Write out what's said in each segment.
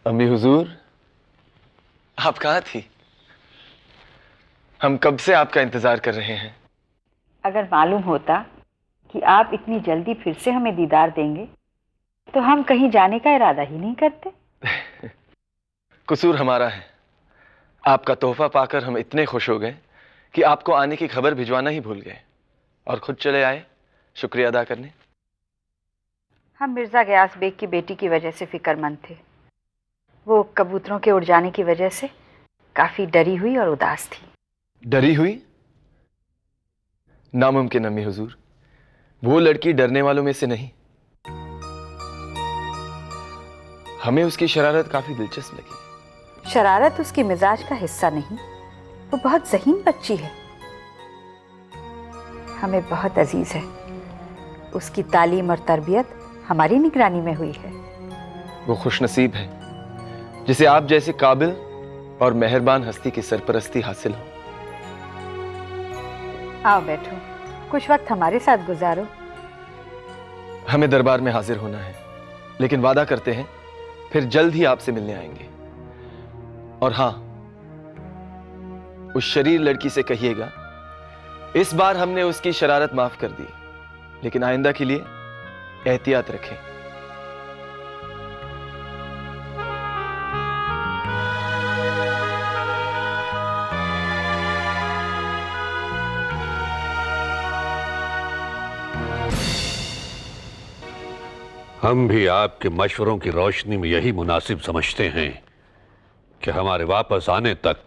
अम्मी हुजूर, आप कहाँ थी? हम कब से आपका इंतजार कर रहे हैं। अगर मालूम होता कि आप इतनी जल्दी फिर से हमें दीदार देंगे तो हम कहीं जाने का इरादा ही नहीं करते। कसूर हमारा है। आपका तोहफा पाकर हम इतने खुश हो गए कि आपको आने की खबर भिजवाना ही भूल गए और खुद चले आए शुक्रिया अदा करने। हम मिर्जा गयास बेग की बेटी की वजह से फिक्रमंद थे। वो कबूतरों के उड़ जाने की वजह से काफी डरी हुई और उदास थी। डरी हुई? नामुमकिन अम्मी हुजूर, वो लड़की डरने वालों में से नहीं। हमें उसकी शरारत काफी दिलचस्प लगी। शरारत उसकी मिजाज का हिस्सा नहीं, वो बहुत ज़हीन बच्ची है। हमें बहुत अजीज है। उसकी तालीम और तरबियत हमारी निगरानी में हुई है। वो खुशनसीब है जिसे आप जैसे काबिल और मेहरबान हस्ती की सरपरस्ती हासिल हो। आओ बैठो, कुछ वक्त हमारे साथ गुजारो। हमें दरबार में हाजिर होना है, लेकिन वादा करते हैं फिर जल्द ही आपसे मिलने आएंगे। और हां, उस शरीर लड़की से कहिएगा इस बार हमने उसकी शरारत माफ कर दी, लेकिन आइंदा के लिए एहतियात रखें। हम भी आपके मशवरों की रोशनी में यही मुनासिब समझते हैं कि हमारे वापस आने तक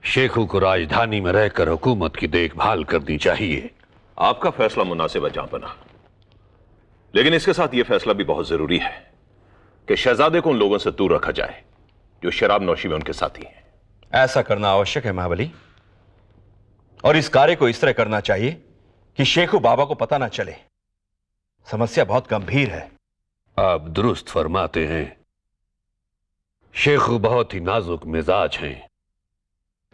शेखू को राजधानी में रहकर हुकूमत की देखभाल करनी चाहिए। आपका फैसला मुनासिब है जहांपनाह, लेकिन इसके साथ यह फैसला भी बहुत जरूरी है कि शहजादे को उन लोगों से दूर रखा जाए जो शराब नौशी में उनके साथी हैं। ऐसा करना आवश्यक है महाबली, और इस कार्य को इस तरह करना चाहिए कि शेखू बाबा को पता ना चले। समस्या बहुत गंभीर है। आप दुरुस्त फरमाते हैं। शेखू बहुत ही नाजुक मिजाज हैं।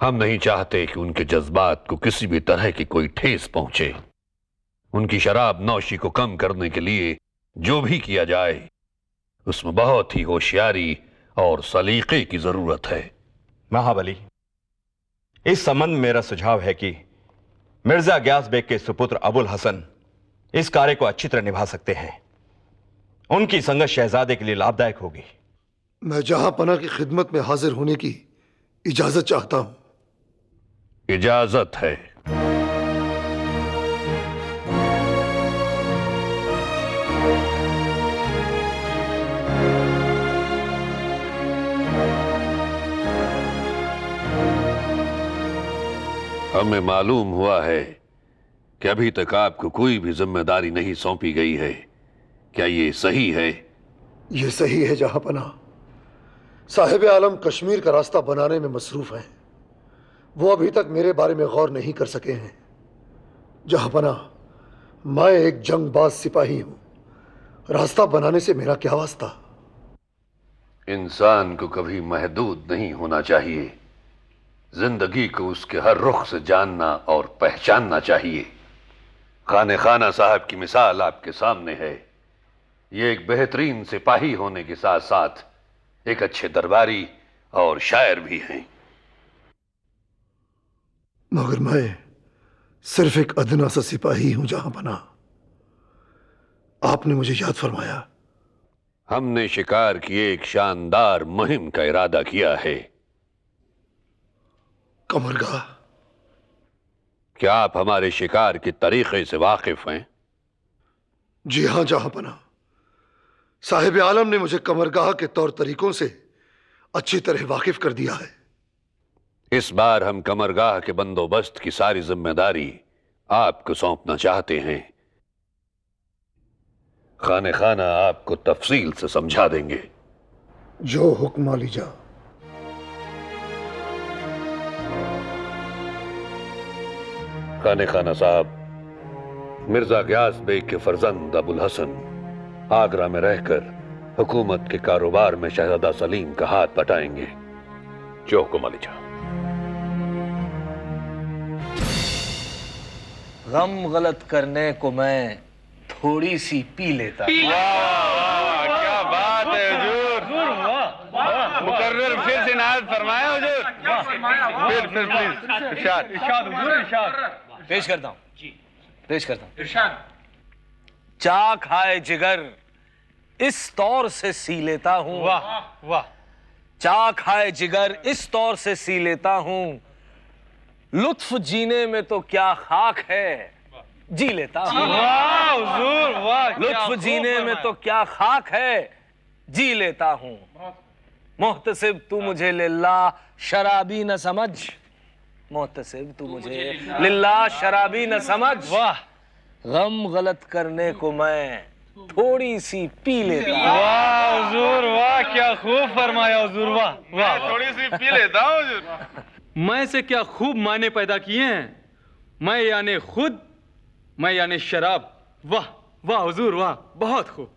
हम नहीं चाहते कि उनके जज्बात को किसी भी तरह की कोई ठेस पहुंचे। उनकी शराब नौशी को कम करने के लिए जो भी किया जाए उसमें बहुत ही होशियारी और सलीके की जरूरत है। महाबली, इस संबंध में मेरा सुझाव है कि मिर्जा गयास बेग के सुपुत्र अबुल हसन इस कार्य को अच्छी तरह निभा सकते हैं। उनकी संगत शहजादे के लिए लाभदायक होगी। मैं जहांपनाह की खिदमत में हाजिर होने की इजाजत चाहता हूं। इजाजत है। हमें मालूम हुआ है कि अभी तक आपको कोई भी जिम्मेदारी नहीं सौंपी गई है। क्या ये सही है? ये सही है जहांपनाह। साहिब आलम कश्मीर का रास्ता बनाने में मसरूफ हैं। वो अभी तक मेरे बारे में गौर नहीं कर सके हैं। जहांपनाह, मैं एक जंगबाज सिपाही हूं। रास्ता बनाने से मेरा क्या वास्ता। इंसान को कभी महदूद नहीं होना चाहिए। जिंदगी को उसके हर रुख से जानना और पहचानना चाहिए। खाने खाना साहब की मिसाल आपके सामने है। ये एक बेहतरीन सिपाही होने के साथ साथ एक अच्छे दरबारी और शायर भी हैं। मगर मैं सिर्फ एक अदना सा सिपाही हूं जहांपनाह। आपने मुझे याद फरमाया। हमने शिकार की एक शानदार मुहिम का इरादा किया है। कमरगाह। क्या आप हमारे शिकार के तरीके से वाकिफ हैं? जी हां जहांपनाह। साहिब आलम ने मुझे कमरगाह के तौर तरीकों से अच्छी तरह वाकिफ कर दिया है। इस बार हम कमरगाह के बंदोबस्त की सारी जिम्मेदारी आपको सौंपना चाहते हैं। खाने खाना आपको तफसील से समझा देंगे। जो हुक्म आलिजा। खाने खाना साहब, मिर्जा गयास बेग के फर्जंद अबुल हसन आगरा में रहकर हुकूमत के कारोबार में शहजादा सलीम का हाथ बटाएंगे। जो हुक्म आलिजा। गम गलत करने को मैं थोड़ी सी पी लेता। क्या बात है हुजूर। पेश करता हूं चाक हाय जिगर इस तौर से सी लेता हूं। वाह चाक हाय जिगर इस तौर से सी लेता हूं, लुत्फ जीने में तो क्या खाक है जी लेता हूं। लुत्फ जीने में तो क्या खाक है जी लेता हूं। मोहतसिब तू मुझे लिल्ला शराबी न समझ, मोहतसिब तू मुझे लिल्ला शराबी न समझ। वाह गम गलत करने को मैं थोड़ी सी पी लेता। वाह हुजूर वाह, क्या खूब फरमाया हुजूर, वाह वाह। थोड़ी सी पी लेता हूँ हुजूर। मैं से क्या खूब माने पैदा किए हैं, मैं यानी खुद, मैं यानी शराब। वाह वाह हुजूर वाह, बहुत खूब।